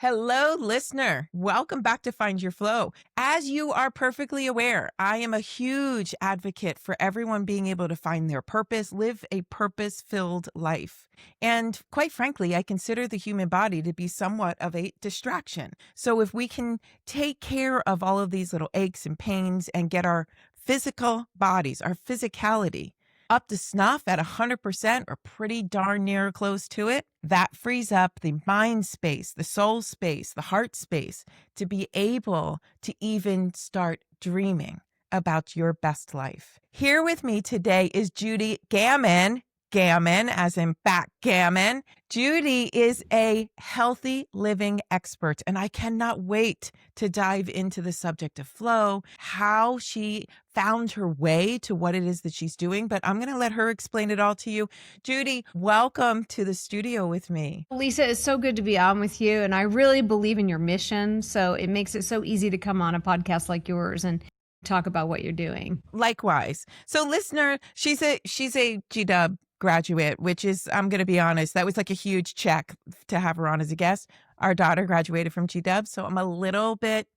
Hello, listener. Welcome back to Find Your Flow. As you are perfectly aware, I am a huge advocate for everyone being able to find their purpose, live a purpose-filled life. And quite frankly, I consider the human body to be somewhat of a distraction. So if we can take care of all of these little aches and pains and get our physical bodies, our physicality, up to snuff at 100% or pretty darn near close to it, that frees up the mind space, the soul space, the heart space to be able to even start dreaming about your best life. Here with me today is Judy Gaman. Gammon, as in backgammon. Judy is a healthy living expert, and I cannot wait to dive into the subject of flow, how she found her way to what it is that she's doing, but I'm going to let her explain it all to you. Judy, welcome to the studio with me. Lisa, it's so good to be on with you, and I really believe in your mission, so it makes it so easy to come on a podcast like yours and talk about what you're doing. Likewise. So listener, she's a GW graduate, which is, I'm going to be honest, that was like a huge check to have her on as a guest. Our daughter graduated from GW, so I'm a little bit,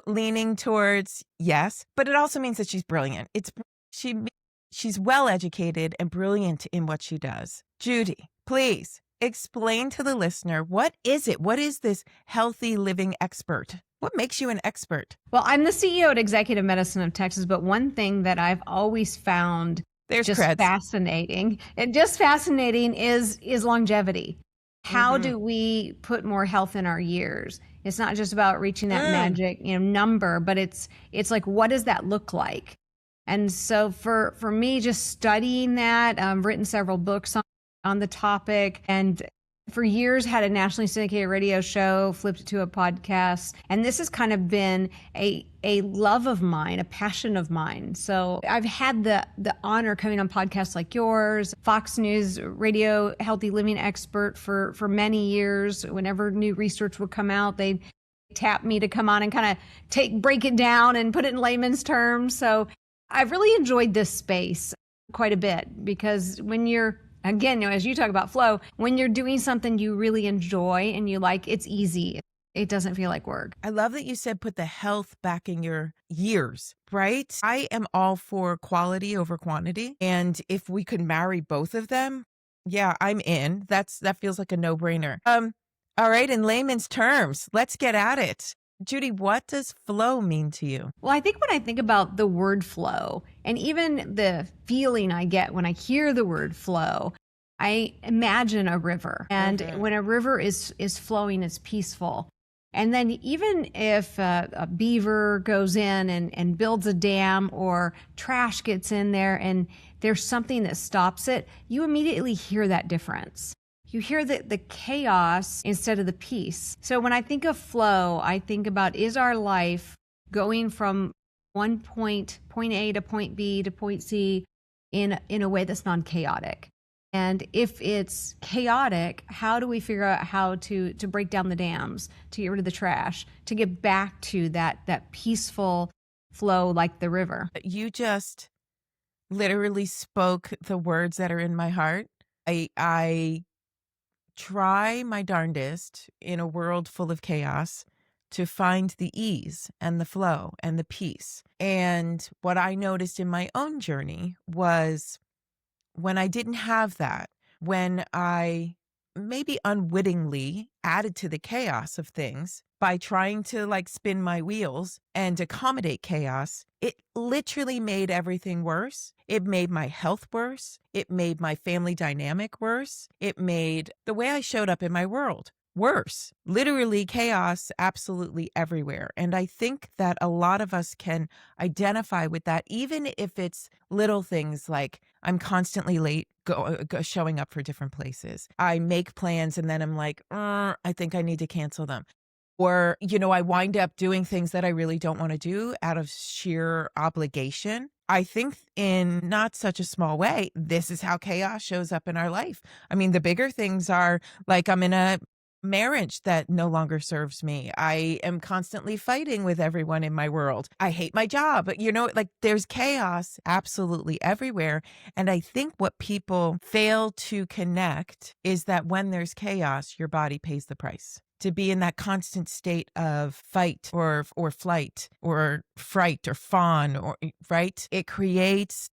leaning towards yes, but it also means that she's brilliant. She's well educated and brilliant in what she does. Judy, please explain to the listener, what is it? What is this healthy living expert? What makes you an expert? Well, I'm the CEO at Executive Medicine of Texas, but one thing that I've always found fascinating is longevity. How do we put more health in our years? It's not just about reaching that magic, number, but it's like, what does that look like? And so for me, just studying that, I've written several books on the topic, and for years had a nationally syndicated radio show, flipped it to a podcast. And this has kind of been a love of mine, a passion of mine. So I've had the honor coming on podcasts like yours, Fox News radio healthy living expert for many years. Whenever new research would come out, they'd tap me to come on and kind of break it down and put it in layman's terms. So I've really enjoyed this space quite a bit, because when you're, again, as you talk about flow, when you're doing something you really enjoy and you like, it's easy. It doesn't feel like work. I love that you said put the health back in your years, right? I am all for quality over quantity. And if we could marry both of them, yeah, I'm in. That feels like a no-brainer. All right, in layman's terms, let's get at it. Judy, what does flow mean to you? Well, I think when I think about the word flow, and even the feeling I get when I hear the word flow, I imagine a river. And when a river is flowing, it's peaceful. And then even if a beaver goes in and builds a dam, or trash gets in there and there's something that stops it, you immediately hear that difference. You hear the chaos instead of the peace. So when I think of flow, I think about, is our life going from one point A to point B to point C in a way that's non-chaotic? And if it's chaotic, how do we figure out how to break down the dams, to get rid of the trash, to get back to that peaceful flow like the river? You just literally spoke the words that are in my heart. I try my darndest in a world full of chaos to find the ease and the flow and the peace. And what I noticed in my own journey was when I didn't have that, when I maybe unwittingly added to the chaos of things by trying to spin my wheels and accommodate chaos, it literally made everything worse. It made my health worse. It made my family dynamic worse. It made the way I showed up in my world worse. Literally chaos absolutely everywhere. And I think that a lot of us can identify with that, even if it's little things like I'm constantly late showing up for different places. I make plans and then I'm like, I think I need to cancel them. Or, I wind up doing things that I really don't want to do out of sheer obligation. I think in not such a small way, this is how chaos shows up in our life. I mean, the bigger things are like I'm in a marriage that no longer serves me. I am constantly fighting with everyone in my world. I hate my job. There's chaos absolutely everywhere. And I think what people fail to connect is that when there's chaos, your body pays the price. to be in that constant state of fight or flight or fright or fawn, or right, it creates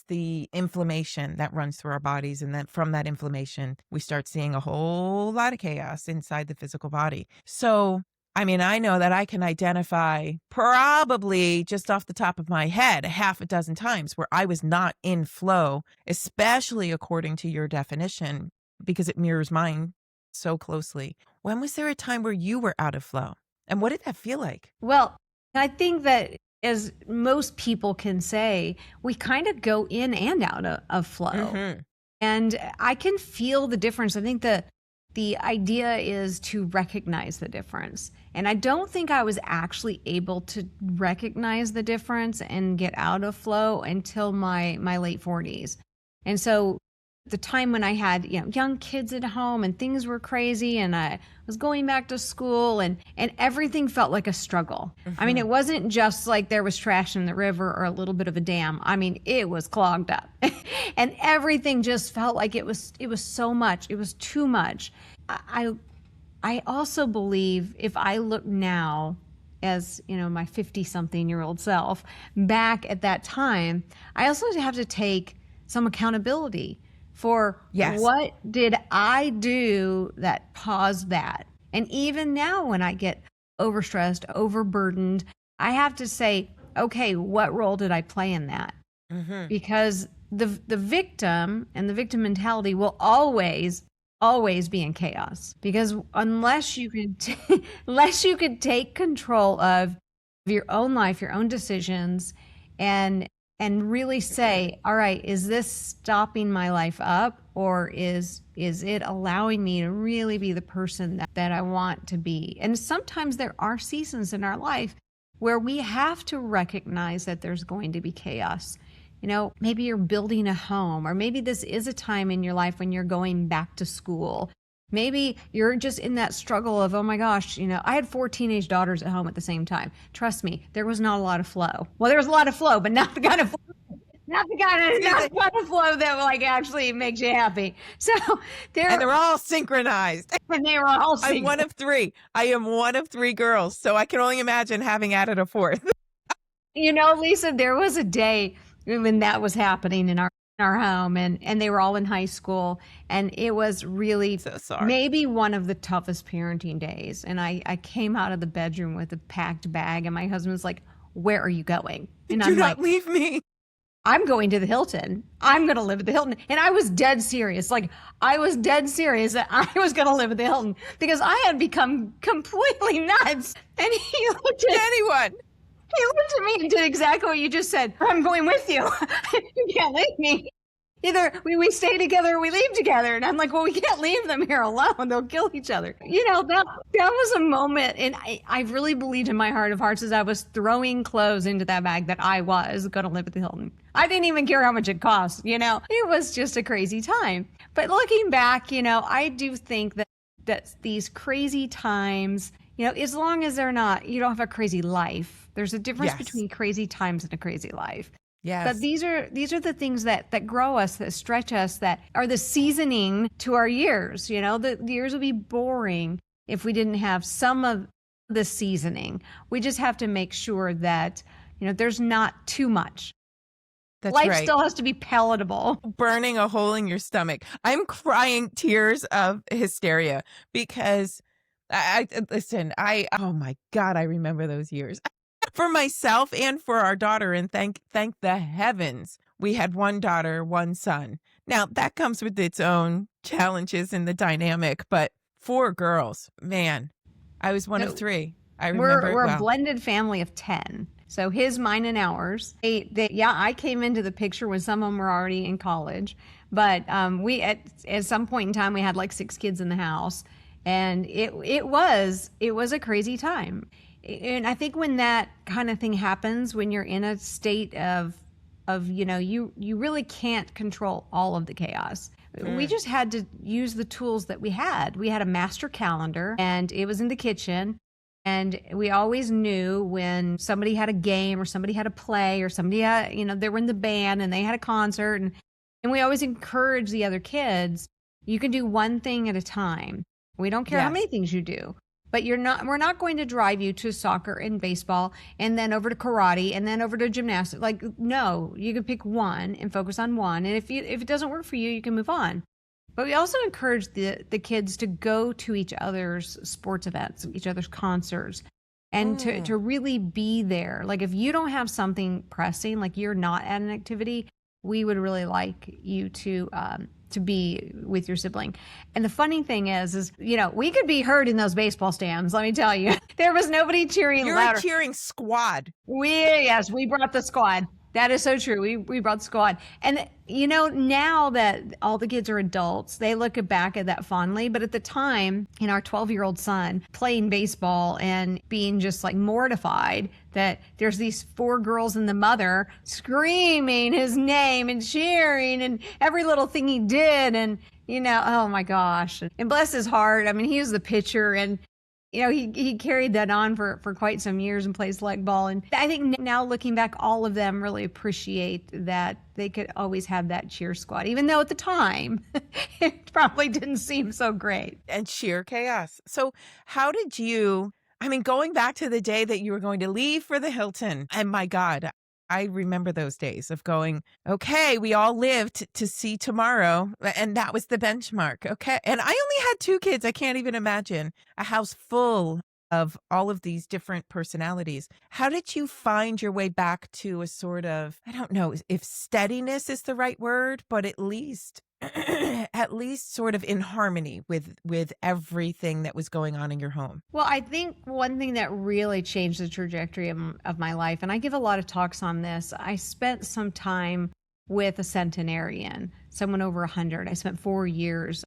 the inflammation that runs through our bodies. And then from that inflammation, we start seeing a whole lot of chaos inside the physical body. So, I mean, I know that I can identify probably just off the top of my head a half a dozen times where I was not in flow, especially according to your definition, because it mirrors mine so closely. When was there a time where you were out of flow? And what did that feel like? Well, I think that, as most people can say, we kind of go in and out of flow. Mm-hmm. And I can feel the difference. I think the idea is to recognize the difference. And I don't think I was actually able to recognize the difference and get out of flow until my late 40s. And so the time when I had, young kids at home and things were crazy and I was going back to school and everything felt like a struggle. Mm-hmm. I mean, it wasn't just like there was trash in the river or a little bit of a dam. I mean, it was clogged up and everything just felt like it was so much. It was too much. I also believe, if I look now as, my 50-something-year-old self back at that time, I also have to take some accountability for what did I do that caused that. And even now when I get overstressed, overburdened, I have to say, okay, what role did I play in that? Mm-hmm. Because the victim and the victim mentality will always be in chaos, because unless you could take control of your own life, your own decisions, and really say, all right, is this stopping my life up, or is it allowing me to really be the person that I want to be? And sometimes there are seasons in our life where we have to recognize that there's going to be chaos. Maybe you're building a home, or maybe this is a time in your life when you're going back to school. Maybe you're just in that struggle of, oh my gosh, I had 4 teenage daughters at home at the same time. Trust me, there was not a lot of flow. Well, there was a lot of flow, but not the kind of flow that like actually makes you happy. So they're all synchronized. And they were all synchronized. I'm one of 3. I am one of 3 girls, so I can only imagine having added a 4th. Lisa, there was a day when that was happening in our home, and they were all in high school, and it was really maybe one of the toughest parenting days. And I came out of the bedroom with a packed bag, and my husband's like, "Where are you going?" And I'm like, "Leave me. I'm going to the Hilton. I'm going to live at the Hilton." And I was dead serious. Like, I was dead serious that I was going to live at the Hilton, because I had become completely nuts. And he looked at anyone. He looked at me and did exactly what you just said. I'm going with you. You can't leave me. Either we stay together or we leave together. And I'm like, well, we can't leave them here alone. They'll kill each other. That was a moment. And I really believed in my heart of hearts, as I was throwing clothes into that bag, that I was going to live at the Hilton. I didn't even care how much it cost. It was just a crazy time. But looking back, I do think that these crazy times, as long as you don't have a crazy life. There's a difference between crazy times and a crazy life. Yes. But these are the things that grow us, that stretch us, that are the seasoning to our years. The years would be boring if we didn't have some of the seasoning. We just have to make sure that, there's not too much. Life still has to be palatable. Burning a hole in your stomach. I'm crying tears of hysteria because oh my God, I remember those years. For myself and for our daughter, and thank the heavens we had 1 daughter, 1 son. Now, that comes with its own challenges in the dynamic, but 4 girls, man, I was one of 3. I remember we're a blended family of 10. So his, mine, and ours. I came into the picture when some of them were already in college, but we at some point in time we had like 6 kids in the house, and it was a crazy time. And I think when that kind of thing happens, when you're in a state of you really can't control all of the chaos. We just had to use the tools that we had. We had a master calendar, and it was in the kitchen. And we always knew when somebody had a game, or somebody had a play, or somebody had, they were in the band and they had a concert. And we always encouraged the other kids, you can do one thing at a time. We don't care how many things you do. But we're not going to drive you to soccer and baseball and then over to karate and then over to gymnastics. Like, no, you can pick one and focus on one. And if it doesn't work for you, you can move on. But we also encourage the kids to go to each other's sports events, each other's concerts, and to really be there. Like, if you don't have something pressing, like you're not at an activity, we would really like you to be with your sibling. And the funny thing is, we could be heard in those baseball stands. Let me tell you, there was nobody cheering louder. You're a cheering squad. We brought the squad. That is so true. We brought the squad. And, now that all the kids are adults, they look back at that fondly. But at the time, our 12-year-old son playing baseball and being just like mortified that there's these 4 girls and the mother screaming his name and cheering and every little thing he did. And, oh my gosh. And bless his heart. I mean, he was the pitcher, and he carried that on for quite some years and played select ball. And I think now looking back, all of them really appreciate that they could always have that cheer squad, even though at the time it probably didn't seem so great. And sheer chaos. So how did you, going back to the day that you were going to leave for the Hilton, and my God, I remember those days of going, okay, we all lived to see tomorrow. And that was the benchmark. Okay. And I only had 2 kids. I can't even imagine a house full of all of these different personalities. How did you find your way back to a sort of, I don't know if steadiness is the right word, but at least sort of in harmony with everything that was going on in your home? Well, I think one thing that really changed the trajectory of my life, and I give a lot of talks on this, I spent some time with a centenarian, someone over 100. I spent 4 years.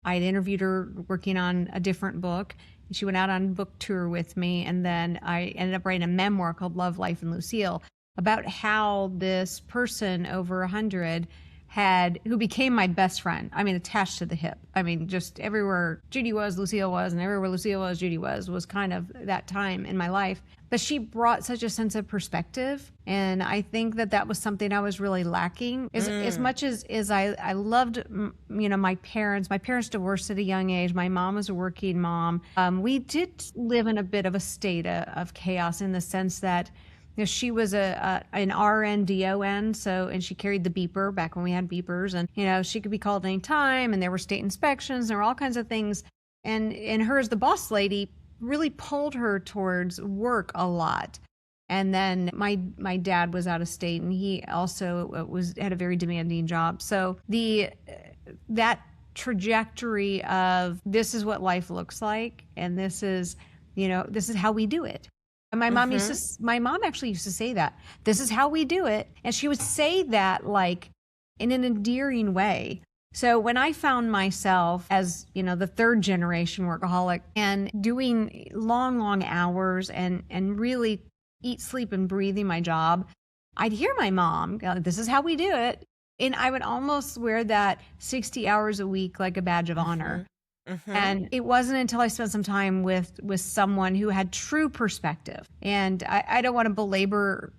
I had interviewed her working on a different book. She went out on book tour with me, and then I ended up writing a memoir called Love, Life, and Lucille about how this person over 100 who became my best friend. Attached to the hip. Just everywhere Judy was, Lucille was, and everywhere Lucille was, Judy was kind of that time in my life. But she brought such a sense of perspective. And I think that was something I was really lacking. As much as I loved, my parents divorced at a young age. My mom was a working mom. We did live in a bit of a state of chaos in the sense that she was an RN-DON, and she carried the beeper back when we had beepers, and she could be called any time, and there were state inspections, there were all kinds of things, and her as the boss lady really pulled her towards work a lot. And then my dad was out of state, and he also had a very demanding job. So that trajectory of this is what life looks like, and this is how we do it. And my mom actually used to say that. This is how we do it. And she would say that like in an endearing way. So when I found myself as, the 3rd generation workaholic and doing long, long hours and really eat, sleep, and breathing my job, I'd hear my mom go, this is how we do it. And I would almost wear that 60 hours a week like a badge of honor. And it wasn't until I spent some time with someone who had true perspective. And I don't want to belabor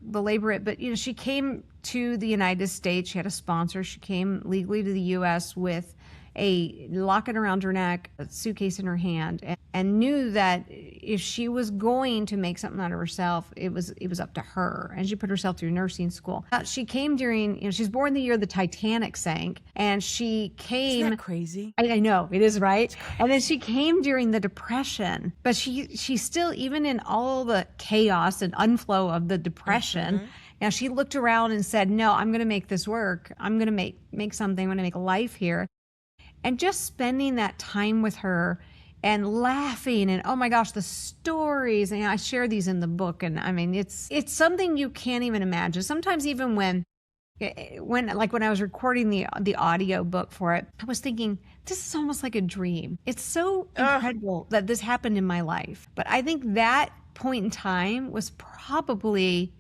it, but she came to the United States. She had a sponsor. She came legally to the U.S. with a locket around her neck, a suitcase in her hand, and knew that if she was going to make something out of herself, it was up to her. And she put herself through nursing school. She came during, she's born the year the Titanic sank, and she came. Isn't that crazy? I know, it is, right? And then she came during the Depression, but she still, even in all the chaos and unflow of the Depression, now she looked around and said, no, I'm going to make this work. I'm going to make something. I'm going to make a life here. And just spending that time with her and laughing and, oh my gosh, the stories. And I share these in the book. And it's something you can't even imagine. Sometimes even when I was recording the audio book for it, I was thinking, this is almost like a dream. It's so incredible that this happened in my life. But I think that point in time was probably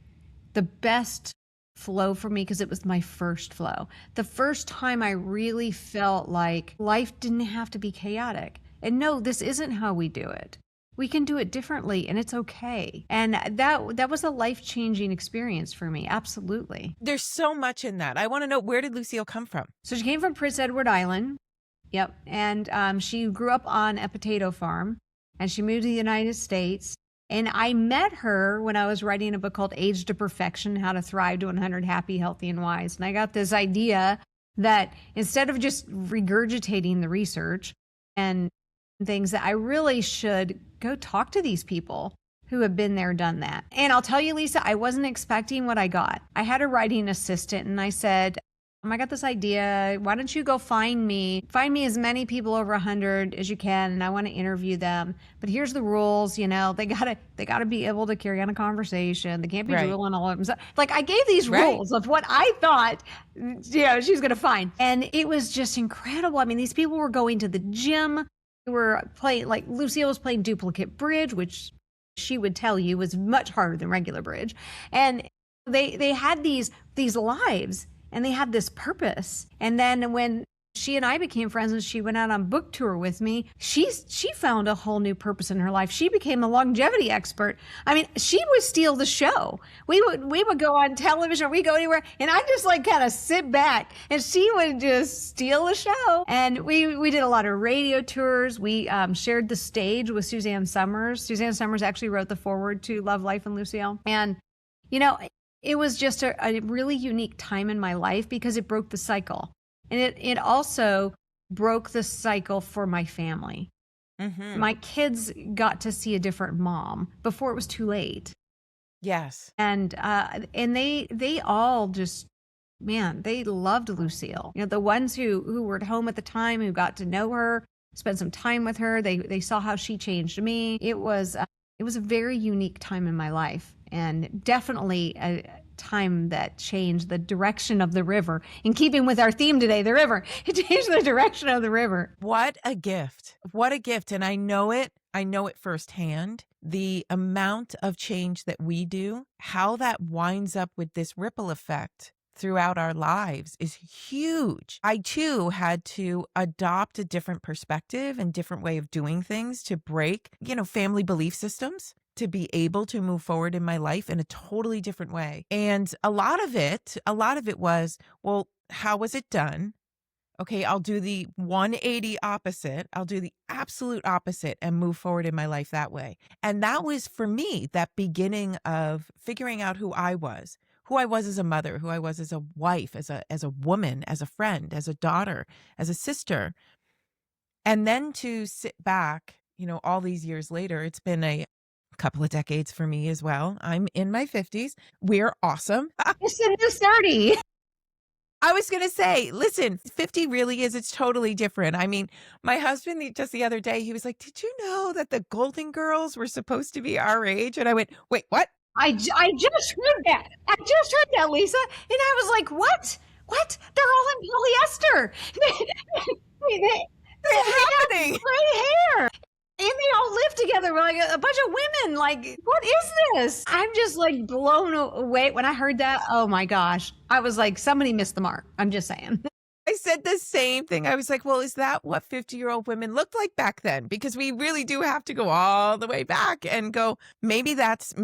the best flow for me because it was my first flow. The first time I really felt like life didn't have to be chaotic. And no, this isn't how we do it. We can do it differently, and it's okay. And that was a life-changing experience for me. Absolutely. There's so much in that. I want to know, where did Lucille come from? So she came from Prince Edward Island Yep. And she grew up on a potato farm, and she moved to the United States. And I met her when I was writing a book called Age to Perfection: How to Thrive to 100 Happy, Healthy, and Wise. And I got this idea that instead of just regurgitating the research and things, that I really should go talk to these people who have been there, done that. And I'll tell you, Lisa, I wasn't expecting what I got. I had a writing assistant, and I said, I got this idea. Why don't you go find me as many people over 100 as you can, and I want to interview them. But here's the rules. They gotta be able to carry on a conversation. They can't be drooling all over them. So, like, I gave these rules of what I thought, she was gonna find, and it was just incredible. I mean, these people were going to the gym. They were playing, like, Lucille was playing duplicate bridge, which she would tell you was much harder than regular bridge, and they had these lives. And they had this purpose. And then when she and I became friends and she went out on book tour with me, she found a whole new purpose in her life. She became a longevity expert. I mean, she would steal the show. We would go on television, we go anywhere, and I just like kind of sit back, and she would just steal the show. And we did a lot of radio tours. We shared the stage with Suzanne Summers. Suzanne Summers actually wrote the foreword to Love, Life, and Lucille. And, it was just a really unique time in my life because it broke the cycle. And it also broke the cycle for my family. Mm-hmm. My kids got to see a different mom before it was too late. Yes. And they all just, man, they loved Lucille. The ones who were at home at the time, who got to know her, spent some time with her, they saw how she changed me. It was a very unique time in my life, and definitely a time that changed the direction of the river. In keeping with our theme today, the river, it changed the direction of the river. What a gift. What a gift. And I know it firsthand. The amount of change that we do, how that winds up with this ripple effect throughout our lives is huge. I too had to adopt a different perspective and different way of doing things to break, family belief systems, to be able to move forward in my life in a totally different way. And a lot of it was, well, how was it done? Okay, I'll do the 180 opposite. I'll do the absolute opposite and move forward in my life that way. And that was, for me, that beginning of figuring out who I was as a mother, who I was as a wife, as a woman, as a friend, as a daughter, as a sister. And then to sit back, all these years later, it's been a couple of decades for me as well. I'm in my 50s. We're awesome. It's a new 30. I was going to say, listen, 50 really is, it's totally different. I mean, my husband just the other day, he was like, did you know that the Golden Girls were supposed to be our age? And I went, wait, what? I just heard that. Lisa. And I was like, what? What? They're all in polyester. They're happening. Gray hair. And they all live together, like a bunch of women. Like, what is this? I'm just like blown away. When I heard that, oh my gosh. I was like, somebody missed the mark. I'm just saying. I said the same thing. I was like, well, is that what 50-year-old women looked like back then? Because we really do have to go all the way back and go, maybe that's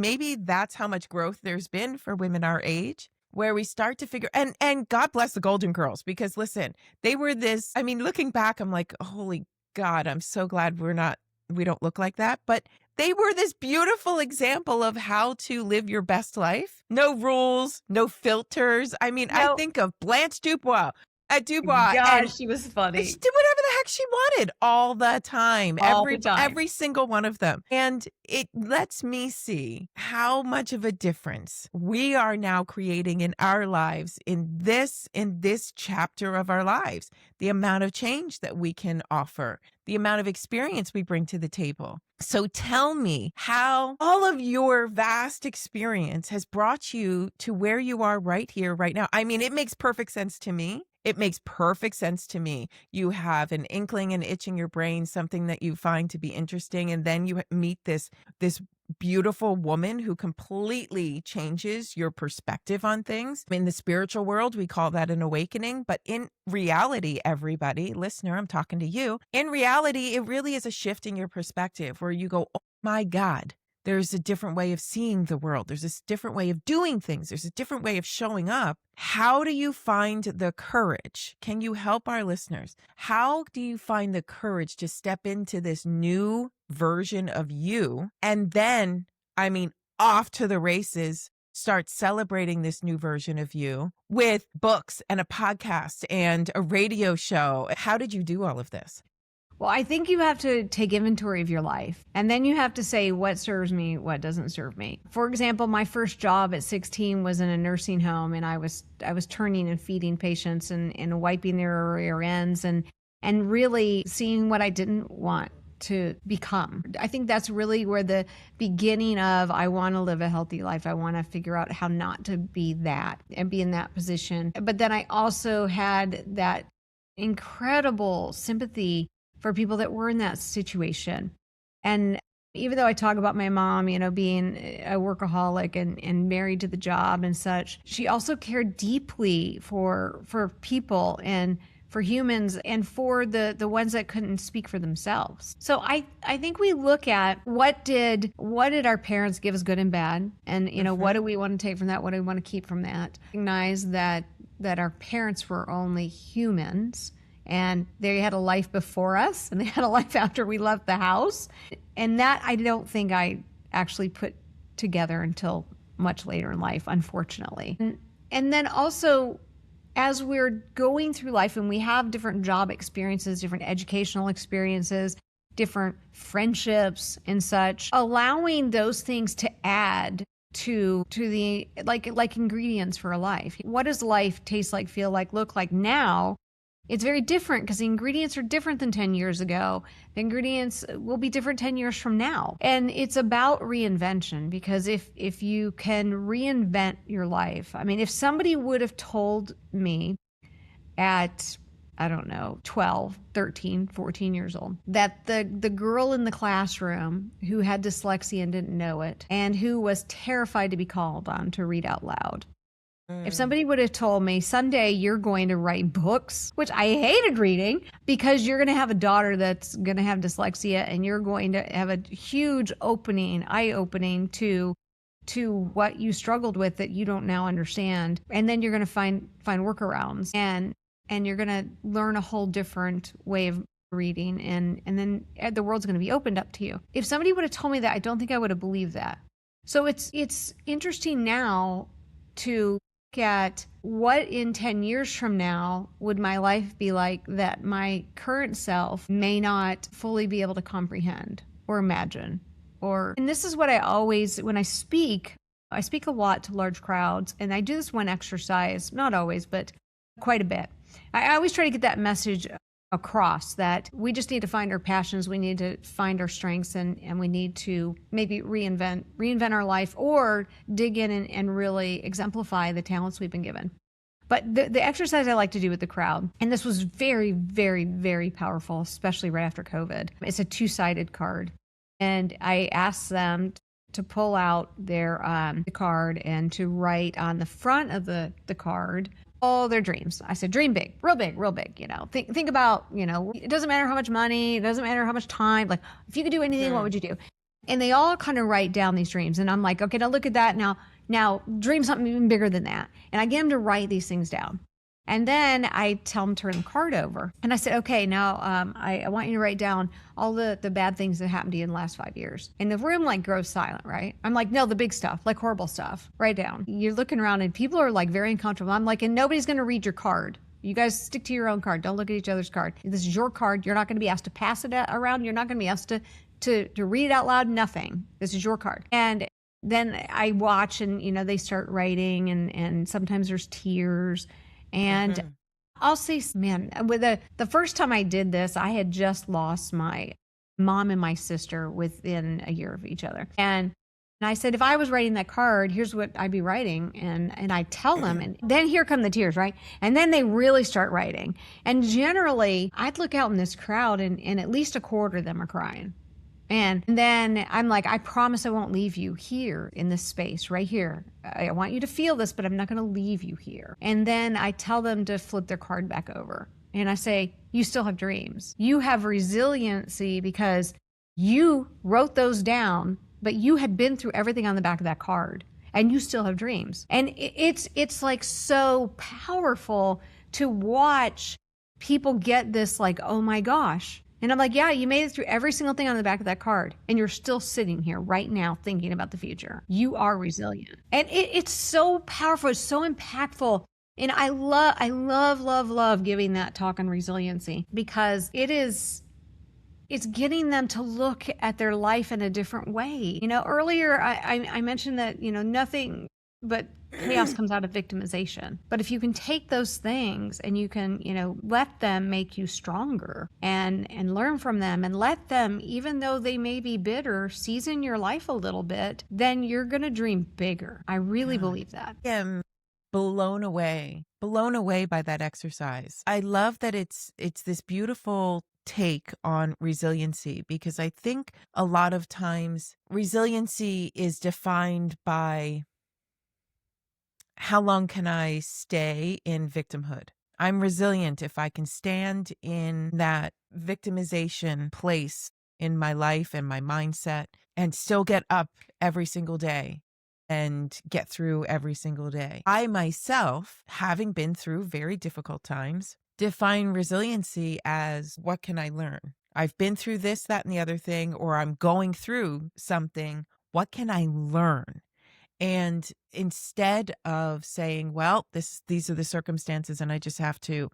how much growth there's been for women our age, where we start to figure, and God bless the Golden Girls, because listen, they were this, I mean, looking back, I'm like, holy God, I'm so glad we don't look like that. But they were this beautiful example of how to live your best life. No rules, no filters. I mean, I think of Blanche Dubois. Gosh, she was funny. She did whatever the heck she wanted all the time. Every single one of them. And it lets me see how much of a difference we are now creating in our lives in this chapter of our lives. The amount of change that we can offer, the amount of experience we bring to the table. So tell me how all of your vast experience has brought you to where you are right here, right now. I mean, it makes perfect sense to me. It makes perfect sense to me. You have an inkling, an itch in your brain, something that you find to be interesting, and then you meet this beautiful woman who completely changes your perspective on things. In the spiritual world, we call that an awakening, but in reality, everybody, listener, I'm talking to you. In reality, it really is a shift in your perspective where you go, oh my God, There's a different way of seeing the world. There's this different way of doing things. There's a different way of showing up. How do you find the courage? Can you help our listeners? How do you find the courage to step into this new version of you? And then, off to the races, start celebrating this new version of you with books and a podcast and a radio show. How did you do all of this? Well, I think you have to take inventory of your life, and then you have to say what serves me, what doesn't serve me. For example, my first job at 16 was in a nursing home, and I was turning and feeding patients and wiping their rear ends and really seeing what I didn't want to become. I think that's really where the beginning of I want to live a healthy life. I want to figure out how not to be that and be in that position. But then I also had that incredible sympathy for people that were in that situation. And even though I talk about my mom, being a workaholic and married to the job and such, she also cared deeply for people and for humans and for the ones that couldn't speak for themselves. So I think we look at what did our parents give us, good and bad, and what do we want to take from that? What do we want to keep from that? Recognize that our parents were only humans. And they had a life before us, and they had a life after we left the house. And that I don't think I actually put together until much later in life, unfortunately. And then also, as we're going through life and we have different job experiences, different educational experiences, different friendships and such, allowing those things to add to the like ingredients for a life. What does life taste like, feel like, look like now? It's very different because the ingredients are different than 10 years ago. The ingredients will be different 10 years from now. And it's about reinvention, because if you can reinvent your life, if somebody would have told me at, 12, 13, 14 years old, that the girl in the classroom who had dyslexia and didn't know it, and who was terrified to be called on to read out loud, if somebody would have told me someday you're going to write books, which I hated reading, because you're going to have a daughter that's going to have dyslexia and you're going to have a huge eye-opening to what you struggled with that you don't now understand. And then you're going to find workarounds and you're going to learn a whole different way of reading. And then the world's going to be opened up to you. If somebody would have told me that, I don't think I would have believed that. So it's interesting now to at what in 10 years from now would my life be like that my current self may not fully be able to comprehend or imagine. And this is what I always, when I speak a lot to large crowds, and I do this one exercise, not always, but quite a bit. I always try to get that message across, that we just need to find our passions, we need to find our strengths, and we need to maybe reinvent our life, or dig in and really exemplify the talents we've been given. But the exercise I like to do with the crowd, and this was very, very, very powerful, especially right after COVID, it's a 2-sided card. And I asked them to pull out their card and to write on the front of the card all their dreams. I said, dream big, real big, real big. Think about, it doesn't matter how much money, it doesn't matter how much time. Like, if you could do anything, what would you do? And they all kind of write down these dreams. And I'm like, okay, now look at that. Now dream something even bigger than that. And I get them to write these things down. And then I tell them to turn the card over. And I said, okay, now I want you to write down all the bad things that happened to you in the last 5 years. And the room grows silent, right? I'm like, no, the big stuff, like horrible stuff. Write down. You're looking around and people are very uncomfortable. I'm like, and nobody's going to read your card. You guys stick to your own card. Don't look at each other's card. This is your card. You're not going to be asked to pass it around. You're not going to be asked to read it out loud. Nothing. This is your card. And then I watch and, they start writing and sometimes there's tears. And I'll say, man, with the first time I did this, I had just lost my mom and my sister within a year of each other. And I said, if I was writing that card, here's what I'd be writing. And I tell them, and then here come the tears, right? And then they really start writing. And generally, I'd look out in this crowd and at least a quarter of them are crying. And then I'm like, I promise I won't leave you here in this space right here. I want you to feel this, but I'm not going to leave you here. And then I tell them to flip their card back over. And I say, you still have dreams. You have resiliency because you wrote those down but you had been through everything on the back of that card and you still have dreams. And it's like so powerful to watch people get this like, oh my gosh. And I'm like, yeah, you made it through every single thing on the back of that card and you're still sitting here right now thinking about the future. You are resilient. And it's so powerful. It's so impactful. And I love giving that talk on resiliency because it's getting them to look at their life in a different way. Earlier I mentioned that, nothing but chaos comes out of victimization. But if you can take those things and you can, let them make you stronger and learn from them and let them, even though they may be bitter, season your life a little bit, then you're going to dream bigger. I really believe that. I am blown away by that exercise. I love that it's this beautiful take on resiliency, because I think a lot of times resiliency is defined by how long can I stay in victimhood. I'm resilient if I can stand in that victimization place in my life and my mindset and still get up every single day and get through every single day. I myself, having been through very difficult times, define resiliency as, what can I learn? I've been through this, that, and the other thing, or I'm going through something. What can I learn? And instead of saying, well, these are the circumstances and I just have to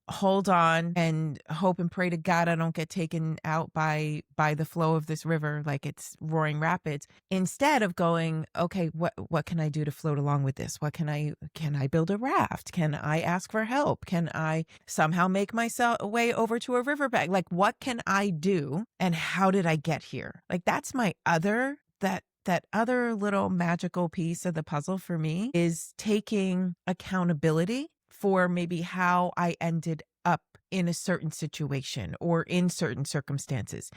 hold on and hope and pray to God I don't get taken out by the flow of this river like it's roaring rapids, instead of going, okay, what can I do to float along with this? What can I build a raft? Can I ask for help? Can I somehow make myself way over to a riverbank? Like, what can I do? And how did I get here? Like, that's my other, that other little magical piece of the puzzle for me, is taking accountability for maybe how I ended up in a certain situation or in certain circumstances.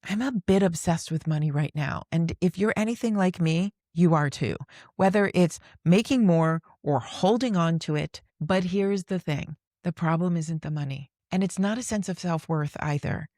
I'm a bit obsessed with money right now. And if you're anything like me, you are too, whether it's making more or holding on to it. But here's the thing. The problem isn't the money. And it's not a sense of self-worth either.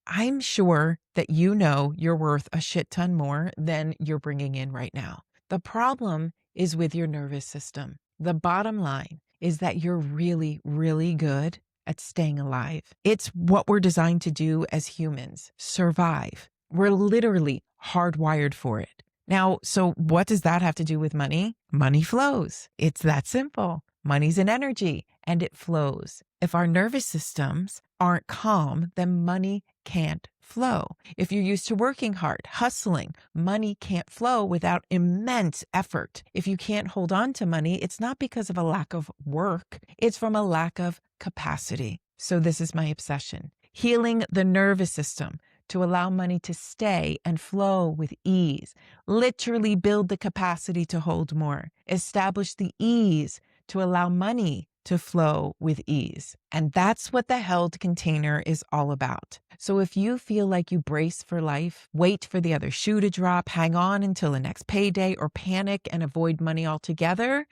I'm sure that you know you're worth a shit ton more than you're bringing in right now. The problem is with your nervous system. The bottom line is that you're really, really good at staying alive. It's what we're designed to do as humans, survive. We're literally hardwired for it. Now, so what does that have to do with money? Money flows. It's that simple. Money's an energy and it flows. If our nervous systems aren't calm, then money can't flow. If you're used to working hard, hustling, money can't flow without immense effort. If you can't hold on to money, it's not because of a lack of work. It's from a lack of capacity. So this is my obsession. Healing the nervous system to allow money to stay and flow with ease. Literally build the capacity to hold more. Establish the ease to allow money to flow with ease. And that's what the held container is all about. So if you feel like you brace for life, wait for the other shoe to drop, hang on until the next payday, or panic and avoid money altogether,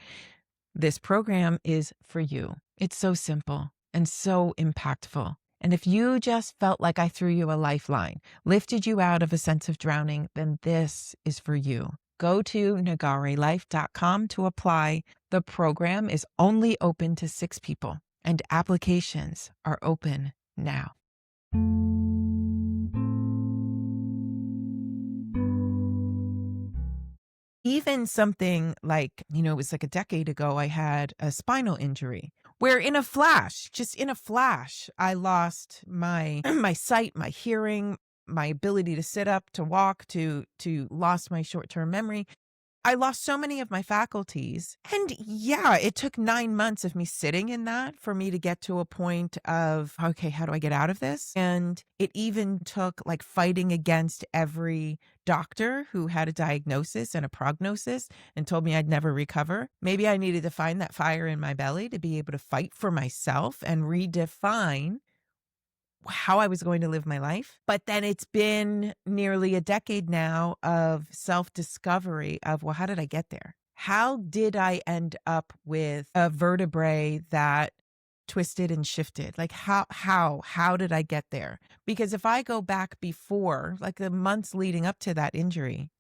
this program is for you. It's so simple and so impactful. And if you just felt like I threw you a lifeline, lifted you out of a sense of drowning, then this is for you. Go to nagarelife.com to apply. The program is only open to 6 people, and applications are open now. Even something like, it was like a decade ago, I had a spinal injury where in a flash, I lost my my sight, my hearing, my ability to sit up, to walk, to lost my short-term memory. I lost so many of my faculties. And yeah, it took 9 months of me sitting in that for me to get to a point of, okay, how do I get out of this? And it even took like fighting against every doctor who had a diagnosis and a prognosis and told me I'd never recover. Maybe I needed to find that fire in my belly to be able to fight for myself and redefine how I was going to live my life. But then it's been nearly a decade now of self-discovery of, well, how did I get there? How did I end up with a vertebrae that twisted and shifted. Like how did I get there? Because if I go back before, like the months leading up to that injury,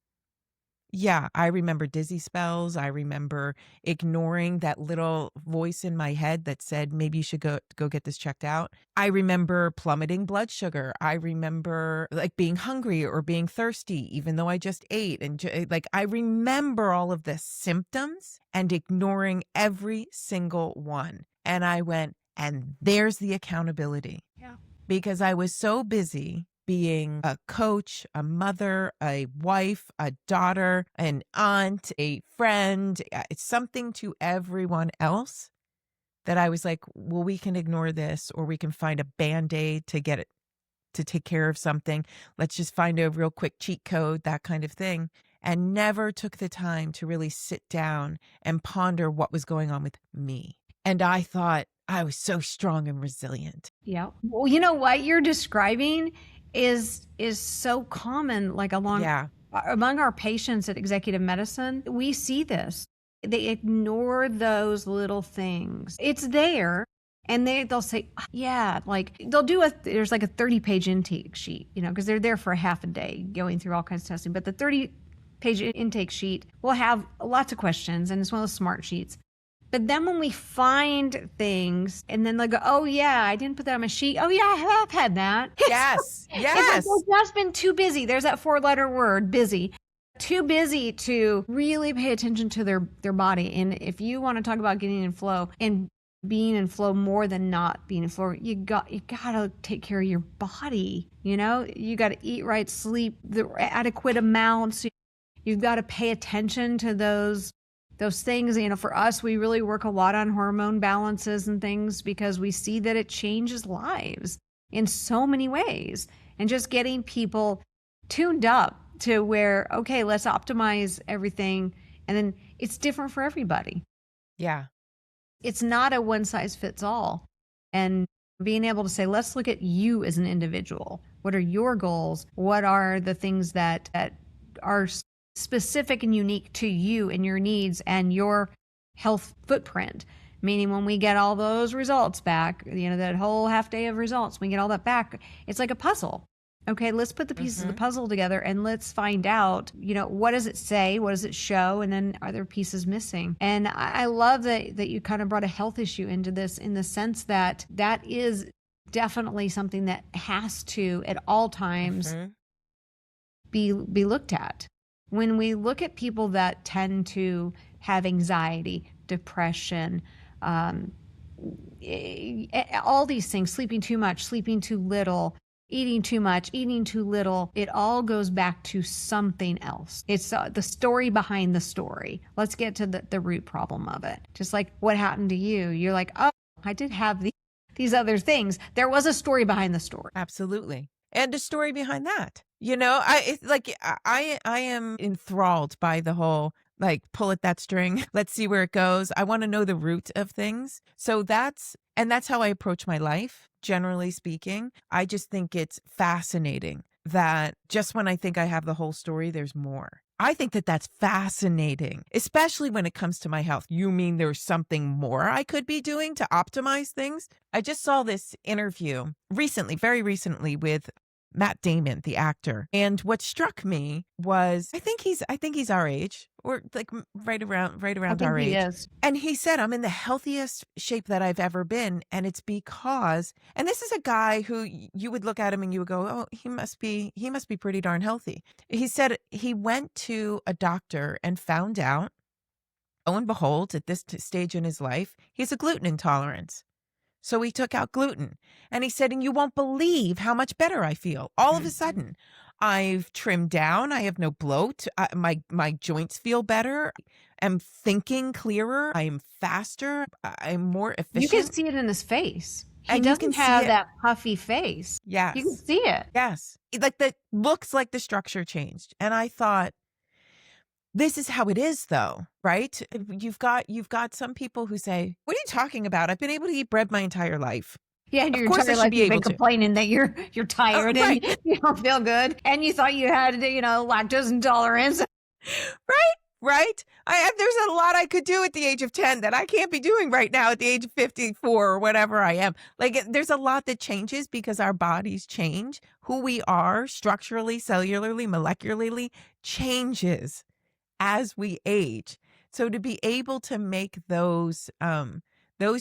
yeah, I remember dizzy spells. I remember ignoring that little voice in my head that said, maybe you should go get this checked out. I remember plummeting blood sugar. I remember like being hungry or being thirsty, even though I just ate. And like, I remember all of the symptoms and ignoring every single one. And I went, and there's the accountability. Yeah. Because I was so busy being a coach, a mother, a wife, a daughter, an aunt, a friend, something to everyone else, that I was like, well, we can ignore this, or we can find a Band-Aid to get it, to take care of something. Let's just find a real quick cheat code, that kind of thing. And never took the time to really sit down and ponder what was going on with me. And I thought I was so strong and resilient. Yeah. Well, you know what you're describing is so common, like among our patients at executive medicine. We see this. They ignore those little things. It's there. And they'll say, yeah, like they'll do there's like a 30-page intake sheet, because they're there for a half a day going through all kinds of testing. But the 30-page intake sheet will have lots of questions, and it's one of those smart sheets. But then when we find things, and then they'll go, oh, yeah, I didn't put that on my sheet. Oh, yeah, I have had that. Yes, yes. It's just been too busy. There's that 4-letter word, busy. Too busy to really pay attention to their body. And if you want to talk about getting in flow and being in flow more than not being in flow, you got to take care of your body. You got to eat right, sleep the adequate amounts. You've got to pay attention to those things. For us, we really work a lot on hormone balances and things because we see that it changes lives in so many ways. And just getting people tuned up to where, okay, let's optimize everything. And then it's different for everybody. Yeah. It's not a one size fits all. And being able to say, let's look at you as an individual. What are your goals? What are the things that are specific and unique to you and your needs and your health footprint? Meaning when we get all those results back, that whole half day of results, we get all that back, it's like a puzzle. Okay, let's put the pieces of the puzzle together and let's find out, what does it say? What does it show? And then are there pieces missing? And I love that you kind of brought a health issue into this, in the sense that is definitely something that has to, at all times, be looked at. When we look at people that tend to have anxiety, depression, all these things, sleeping too much, sleeping too little, eating too much, eating too little, it all goes back to something else. It's the story behind the story. Let's get to the root problem of it. Just like what happened to you. You're like, oh, I did have these other things. There was a story behind the story. Absolutely. And a story behind that. I am enthralled by the whole, like, pull at that string. Let's see where it goes. I want to know the root of things. So that's how I approach my life, generally speaking. I just think it's fascinating that just when I think I have the whole story, there's more. I think that that's fascinating, especially when it comes to my health. You mean there's something more I could be doing to optimize things? I just saw this interview very recently, with Matt Damon, the actor. And what struck me was, I think he's our age, or like right around our age. He is. And he said, I'm in the healthiest shape that I've ever been. And it's because, and this is a guy who you would look at him and you would go, oh, he must be pretty darn healthy. He said he went to a doctor and found out, lo and behold, at this stage in his life, he has a gluten intolerance. So he took out gluten, and he said, and you won't believe how much better I feel. All of a sudden, I've trimmed down. I have no bloat. My joints feel better. I'm thinking clearer. I'm faster. I'm more efficient. You can see it in his face. He doesn't have that puffy face. Yes. You can see it. Yes. Like, that looks like the structure changed. And I thought, this is how it is, though, right? You've got some people who say, what are you talking about? I've been able to eat bread my entire life. Yeah, and your entire life you've been complaining that you're tired and you don't feel good. And you thought you had, lactose intolerance. Right. There's a lot I could do at the age of 10 that I can't be doing right now at the age of 54 or whatever I am. Like, there's a lot that changes because our bodies change. Who we are structurally, cellularly, molecularly changes as we age. So to be able to make those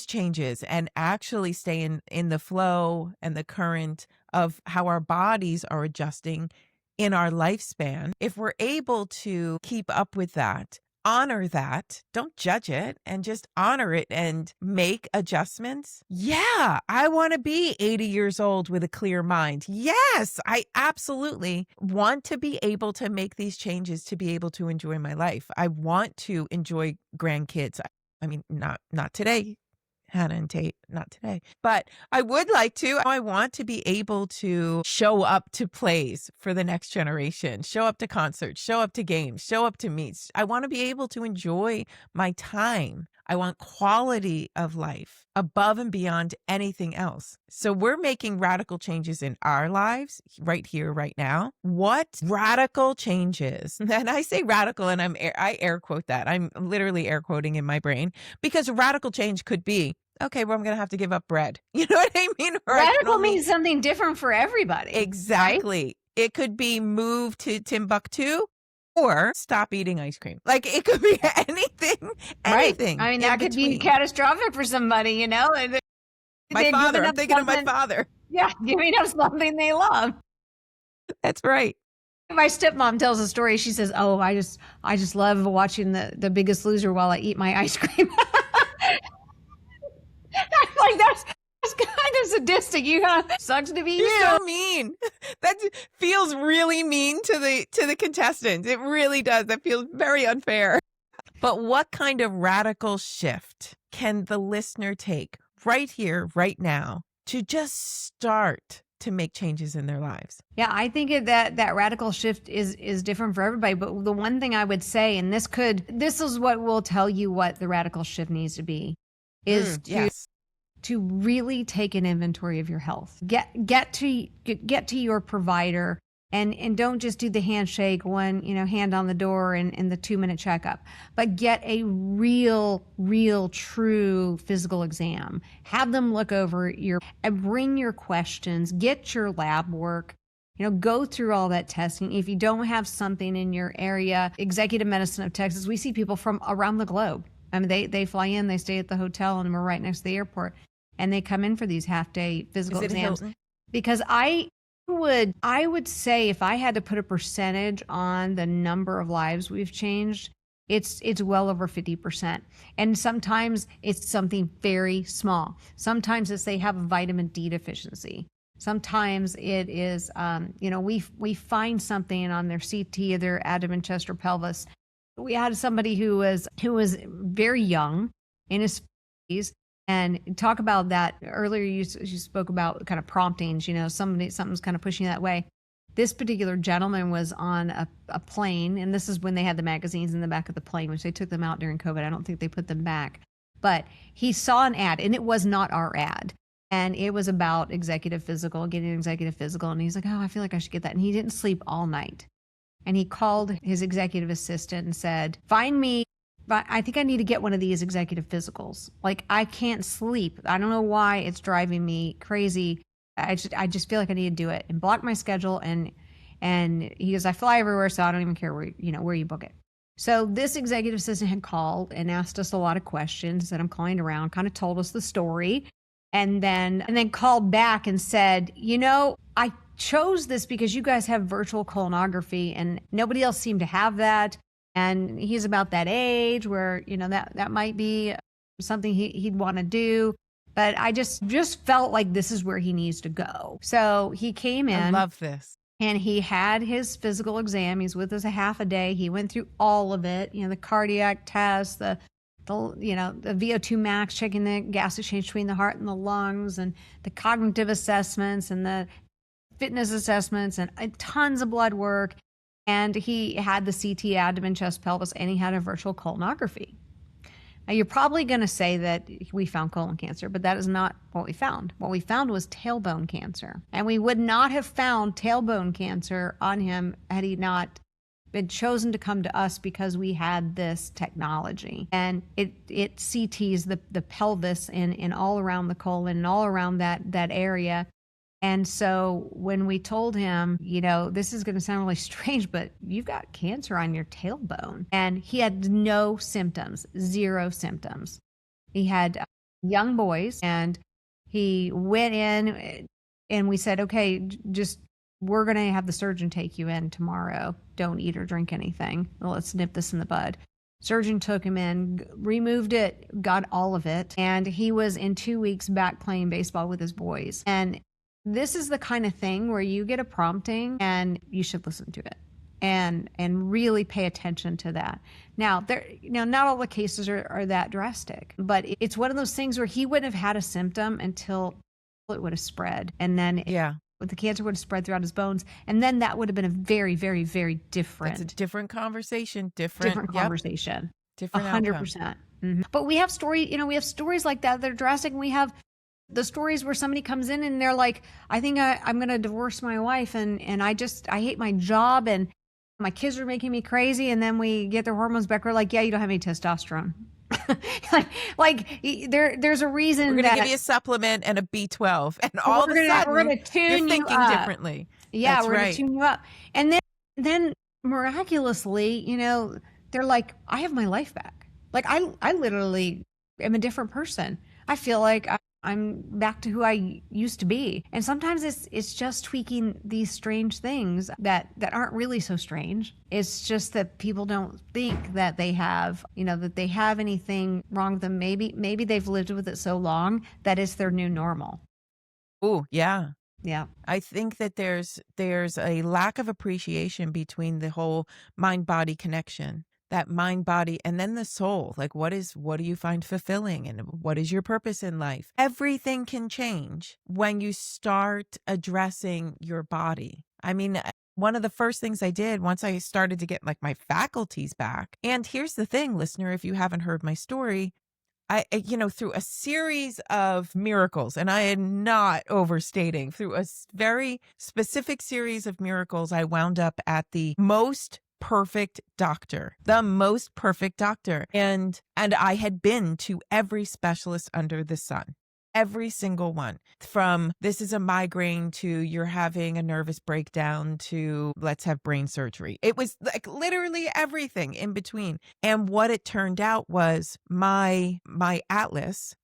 changes and actually stay in the flow and the current of how our bodies are adjusting in our lifespan, if we're able to keep up with that, honor that, don't judge it, and just honor it and make adjustments. Yeah, I want to be 80 years old with a clear mind. Yes, I absolutely want to be able to make these changes to be able to enjoy my life. I want to enjoy grandkids. I mean, not today. Hannah and Tate, not today. But I would like to. I want to be able to show up to plays for the next generation, show up to concerts, show up to games, show up to meets. I want to be able to enjoy my time. I want quality of life above and beyond anything else. So we're making radical changes in our lives right here, right now. What radical changes? And I say radical and I air quote that. I'm literally air quoting in my brain because radical change could be, okay, well, I'm going to have to give up bread. You know what I mean? Or radical means something different for everybody. Exactly. Right? It could be move to Timbuktu or stop eating ice cream. Like, it could be anything. Right. I mean, that could be catastrophic for somebody, you know? My father. I'm thinking of my father. Yeah, giving up something they love. That's right. My stepmom tells a story. She says, "Oh, I just love watching the Biggest Loser while I eat my ice cream." Like, that's kind of sadistic. You know, sucks to be you. So mean. That feels really mean to the contestants. It really does. That feels very unfair. But what kind of radical shift can the listener take right here, right now, to just start to make changes in their lives? Yeah, I think that radical shift is different for everybody. But the one thing I would say, and this is what will tell you what the radical shift needs to be, is to really take an inventory of your health. Get to your provider and don't just do the handshake, hand on the door and the 2-minute checkup, but get a real true physical exam. Have them look over and bring your questions, get your lab work. Go through all that testing. If you don't have something in your area, Executive Medicine of Texas, we see people from around the globe. I mean, they fly in, they stay at the hotel, and we're right next to the airport. And they come in for these half-day physical exams. Because I would say if I had to put a percentage on the number of lives we've changed, it's well over 50%. And sometimes it's something very small. Sometimes it's they have a vitamin D deficiency. Sometimes it is, we find something on their CT of their abdomen, chest, or pelvis. We had somebody who was very young, in his 50s. And talk about that earlier. You spoke about kind of promptings, something's kind of pushing that way. This particular gentleman was on a plane, and this is when they had the magazines in the back of the plane, which they took them out during COVID. I don't think they put them back. But he saw an ad, and it was not our ad. And it was about getting an executive physical. And he's like, oh, I feel like I should get that. And he didn't sleep all night. And he called his executive assistant and said, find me. But I think I need to get one of these executive physicals. Like, I can't sleep. I don't know why it's driving me crazy. I just feel like I need to do it, and block my schedule. And he goes, I fly everywhere, so I don't even care where you book it. So this executive assistant had called and asked us a lot of questions that I'm calling around, kind of told us the story, and then called back and said, I chose this because you guys have virtual colonography and nobody else seemed to have that. And he's about that age where, that might be something he'd want to do. But I just felt like this is where he needs to go. So he came in. I love this. And he had his physical exam. He's with us a half a day. He went through all of it, the cardiac test, the VO2 max, checking the gas exchange between the heart and the lungs, and the cognitive assessments and the fitness assessments, and tons of blood work. And he had the CT, abdomen, chest, pelvis, and he had a virtual colonography. Now, you're probably going to say that we found colon cancer, but that is not what we found. What we found was tailbone cancer. And we would not have found tailbone cancer on him had he not been chosen to come to us because we had this technology, and it CTs the pelvis and all around the colon and all around that area. And so when we told him, this is going to sound really strange, but you've got cancer on your tailbone, and he had no symptoms, zero symptoms. He had young boys, and he went in, and we said, okay, we're going to have the surgeon take you in tomorrow. Don't eat or drink anything. Well, let's nip this in the bud. Surgeon took him in, removed it, got all of it. And he was in 2 weeks back playing baseball with his boys. And this is the kind of thing where you get a prompting and you should listen to it and really pay attention to that. Now, not all the cases are that drastic, but it's one of those things where he wouldn't have had a symptom until it would have spread. And then the cancer would have spread throughout his bones. And then that would have been a very, very, very different. It's a different conversation. Different conversation. Different 100%. Mm-hmm. But we have stories like that are drastic. And we have the stories where somebody comes in and they're like, I think I'm going to divorce my wife. And I hate my job and my kids are making me crazy. And then we get their hormones back. We're like, yeah, you don't have any testosterone. There's a reason we're going to give you a supplement and a B12, and all of a sudden we're going to tune you're thinking you up differently. Yeah, that's we're right. going to tune you up, and then miraculously, they're like, I have my life back. Like I literally am a different person. I feel like I'm back to who I used to be. And sometimes it's just tweaking these strange things that aren't really so strange. It's just that people don't think that they have, that they have anything wrong with them. Maybe they've lived with it so long that it's their new normal. Oh, yeah. Yeah. I think that there's a lack of appreciation between the whole mind-body connection. That mind, body, and then the soul. Like, what do you find fulfilling, and what is your purpose in life? Everything can change when you start addressing your body. I mean, one of the first things I did once I started to get my faculties back. And here's the thing, listener, if you haven't heard my story, I through a series of miracles, and I am not overstating, through a very specific series of miracles, I wound up at the most perfect doctor. And I had been to every specialist under the sun, every single one, from this is a migraine to you're having a nervous breakdown to let's have brain surgery. It was like literally everything in between. And what it turned out was my atlas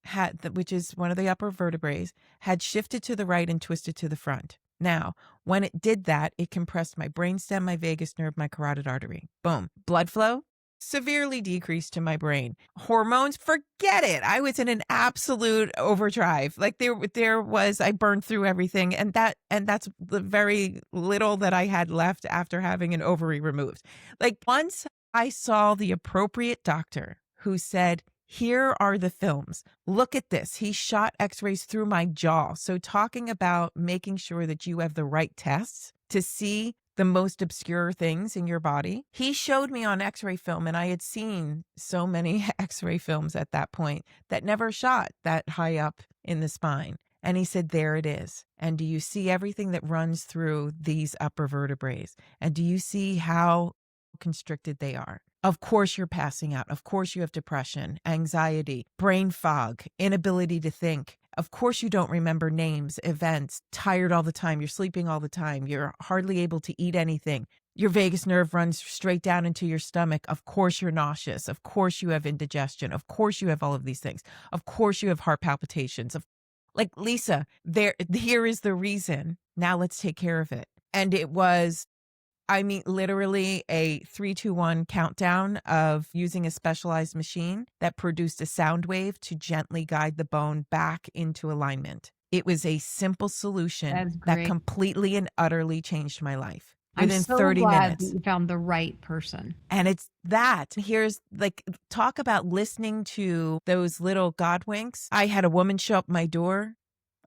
which is one of the upper vertebrae, had shifted to the right and twisted to the front. Now, when it did that, it compressed my brainstem, my vagus nerve, my carotid artery. Boom. Blood flow severely decreased to my brain. Hormones, forget it. I was in an absolute overdrive. Like there was, I burned through everything, and that's the very little that I had left after having an ovary removed. Like, once I saw the appropriate doctor who said, here are the films. Look at this. He shot x-rays through my jaw. So talking about making sure that you have the right tests to see the most obscure things in your body. He showed me on x-ray film, and I had seen so many x-ray films at that point that never shot that high up in the spine. And he said, there it is. And do you see everything that runs through these upper vertebrae? And do you see how constricted they are? Of course you're passing out. Of course you have depression, anxiety, brain fog, inability to think. Of course you don't remember names, events, tired all the time. You're sleeping all the time. You're hardly able to eat anything. Your vagus nerve runs straight down into your stomach. Of course you're nauseous. Of course you have indigestion. Of course you have all of these things. Of course you have heart palpitations. Like, Lisa, here is the reason. Now let's take care of it. And it was, I mean, literally a 3, 2, 1 countdown of using a specialized machine that produced a sound wave to gently guide the bone back into alignment. It was a simple solution that completely and utterly changed my life. Within 30 minutes. That you found the right person. And it's that. Here's, talk about listening to those little God winks. I had a woman show up my door.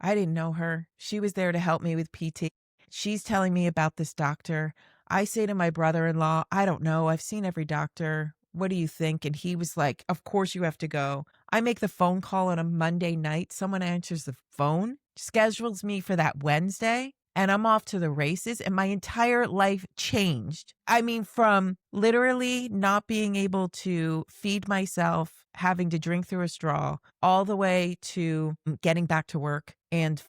I didn't know her. She was there to help me with PT. She's telling me about this doctor. I say to my brother-in-law, I don't know. I've seen every doctor. What do you think? And he was like, of course you have to go. I make the phone call on a Monday night. Someone answers the phone, schedules me for that Wednesday. and I'm off to the races, and my entire life changed. I mean, from literally not being able to feed myself, having to drink through a straw, all the way to getting back to work and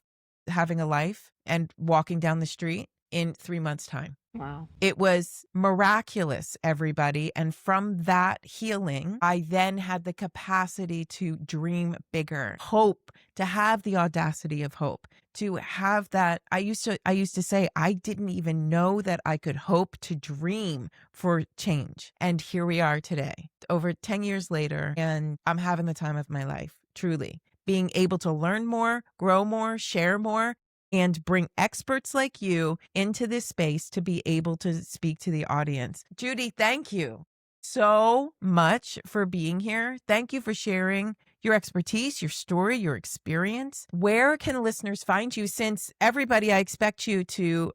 having a life and walking down the street in 3 months' time. Wow. It was miraculous, everybody. And from that healing, I then had the capacity to dream bigger, hope, to have the audacity of hope, to have that. I used to say I didn't even know that I could hope to dream for change. And here we are today, over 10 years later, and I'm having the time of my life, truly. Being able to learn more, grow more, share more, and bring experts like you into this space to be able to speak to the audience. Judy, thank you so much for being here. Thank you for sharing your expertise, your story, your experience. Where can listeners find you? Since everybody, I expect you to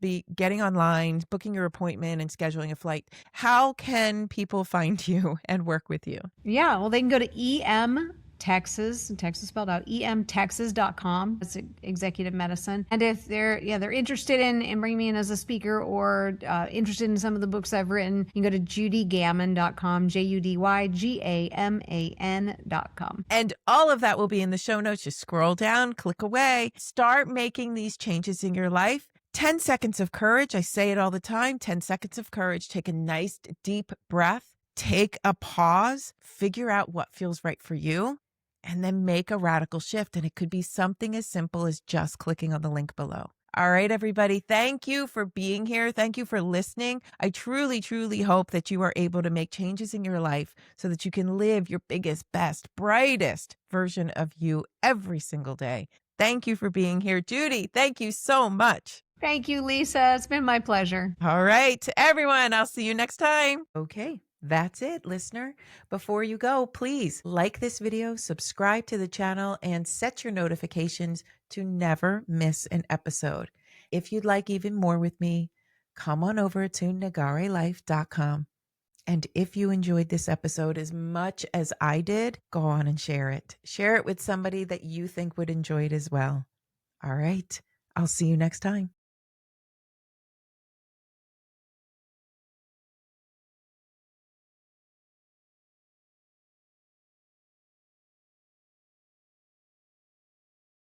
be getting online, booking your appointment and scheduling a flight. How can people find you and work with you? Yeah, well, they can go to Texas spelled out, emtexas.com. It's executive medicine. And if they're interested in bringing me in as a speaker or interested in some of the books I've written, you can go to judygaman.com, JUDYGAMAN.com. And all of that will be in the show notes. Just scroll down, click away, start making these changes in your life. 10 seconds of courage. I say it all the time. 10 seconds of courage. Take a nice deep breath. Take a pause. Figure out what feels right for you. And then make a radical shift. And it could be something as simple as just clicking on the link below. All right, everybody. Thank you for being here. Thank you for listening. I truly, truly hope that you are able to make changes in your life so that you can live your biggest, best, brightest version of you every single day. Thank you for being here. Judy, thank you so much. Thank you, Lisa. It's been my pleasure. All right, everyone. I'll see you next time. Okay. That's it, listener. Before you go, please like this video, subscribe to the channel, and set your notifications to never miss an episode. If you'd like even more with me, come on over to nagarelife.com. And if you enjoyed this episode as much as I did, go on and share it. Share it with somebody that you think would enjoy it as well. All right. I'll see you next time.